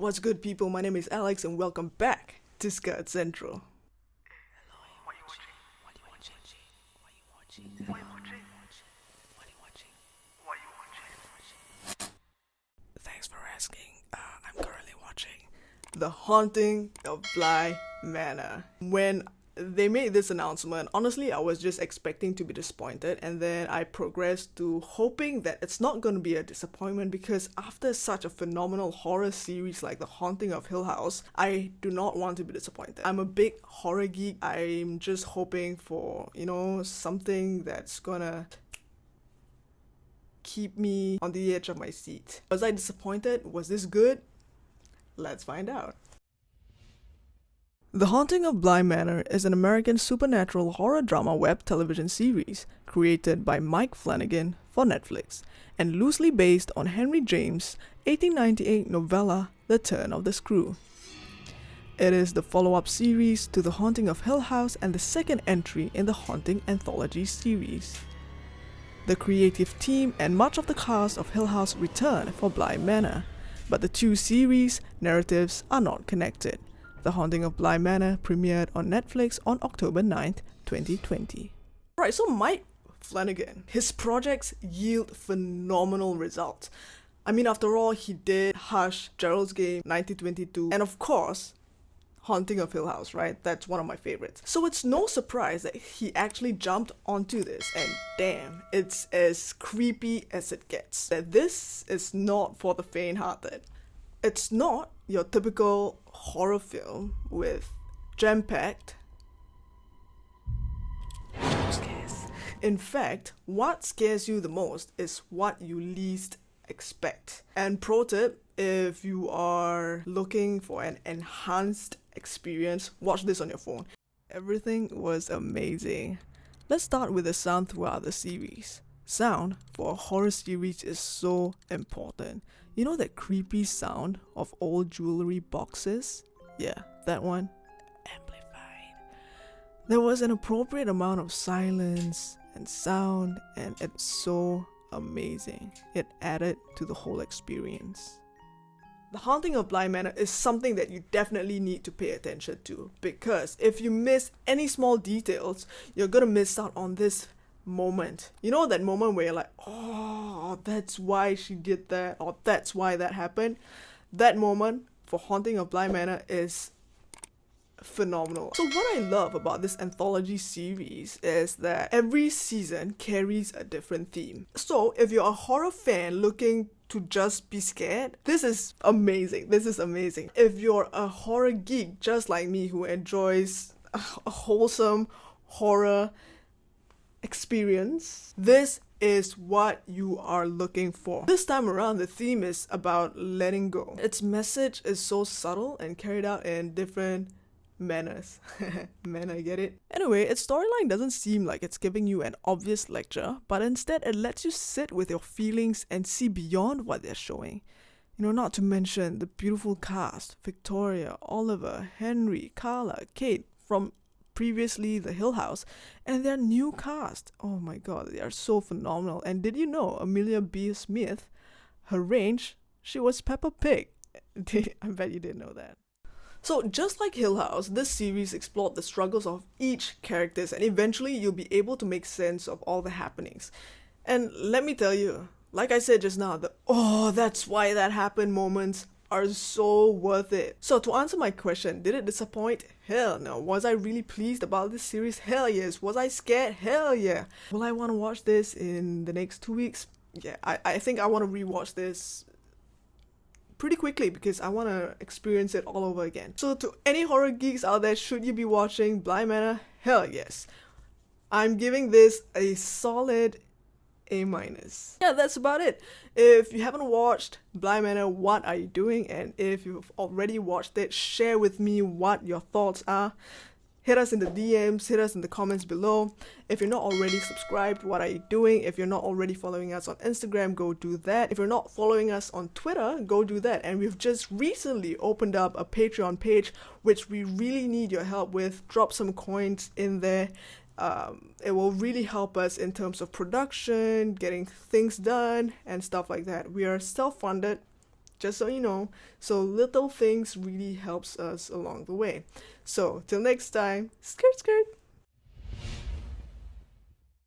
What's good, people? My name is Alex, and welcome back to Skirt Central. Thanks for asking. I'm currently watching The Haunting of Bly Manor. When they made this announcement, honestly, I was just expecting to be disappointed, and then I progressed to hoping that it's not going to be a disappointment, because after such a phenomenal horror series like The Haunting of Hill House, I do not want to be disappointed. I'm a big horror geek. I'm just hoping for, something that's gonna keep me on the edge of my seat. Was I disappointed? Was this good? Let's find out. The Haunting of Bly Manor is an American supernatural horror drama web television series created by Mike Flanagan for Netflix and loosely based on Henry James' 1898 novella The Turn of the Screw. It is the follow-up series to The Haunting of Hill House and the second entry in the Haunting Anthology series. The creative team and much of the cast of Hill House return for Bly Manor, but the two series' narratives are not connected. The Haunting of Bly Manor premiered on Netflix on October 9th, 2020. Right, so Mike Flanagan, his projects yield phenomenal results. I mean, after all, he did Hush, Gerald's Game, 1922, and of course, Haunting of Hill House, right? That's one of my favorites. So it's no surprise that he actually jumped onto this, and damn, it's as creepy as it gets. That this is not for the faint-hearted. It's not your typical horror film with jam-packed jump scares. In fact, what scares you the most is what you least expect. And pro tip, if you are looking for an enhanced experience, watch this on your phone. Everything was amazing. Let's start with the sound throughout the series. Sound for a horror series is so important. You know that creepy sound of old jewelry boxes? Yeah, that one. Amplified. There was an appropriate amount of silence and sound, and it's so amazing. It added to the whole experience. The Haunting of Bly Manor is something that you definitely need to pay attention to, because if you miss any small details, you're gonna miss out on this moment. You know that moment where you're like, oh, that's why she did that, or that's why that happened? That moment for Haunting of Bly Manor is phenomenal. So what I love about this anthology series is that every season carries a different theme. So if you're a horror fan looking to just be scared, this is amazing. This is amazing. If you're a horror geek just like me who enjoys a wholesome horror experience, this is what you are looking for. This time around, the theme is about letting go. Its message is so subtle and carried out in different manners. Man, I get it. Anyway, its storyline doesn't seem like it's giving you an obvious lecture, but instead it lets you sit with your feelings and see beyond what they're showing. Not to mention the beautiful cast: Victoria, Oliver, Henry, Carla, Kate from previously The Hill House, and their new cast. Oh my god, they are so phenomenal. And did you know Amelia B. Smith, her range, she was Peppa Pig? I bet you didn't know that. So just like Hill House, this series explored the struggles of each character, and eventually you'll be able to make sense of all the happenings. And let me tell you, like I said just now, the "oh, that's why that happened" moments are so worth it. So to answer my question, did it disappoint? Hell no. Was I really pleased about this series? Hell yes. Was I scared? Hell yeah. Will I want to watch this in the next 2 weeks? Yeah, I think I want to rewatch this pretty quickly because I want to experience it all over again. So to any horror geeks out there, should you be watching Bly Manor? Hell yes. I'm giving this a solid A-. Yeah, that's about it. If you haven't watched Bly Manor, what are you doing? And if you've already watched it, share with me what your thoughts are. Hit us in the DMs, hit us in the comments below. If you're not already subscribed, what are you doing? If you're not already following us on Instagram, go do that. If you're not following us on Twitter, go do that. And we've just recently opened up a Patreon page, which we really need your help with. Drop some coins in there. It will really help us in terms of production, getting things done, and stuff like that. We are self-funded, just so you know. So little things really helps us along the way. So till next time, skirt skirt.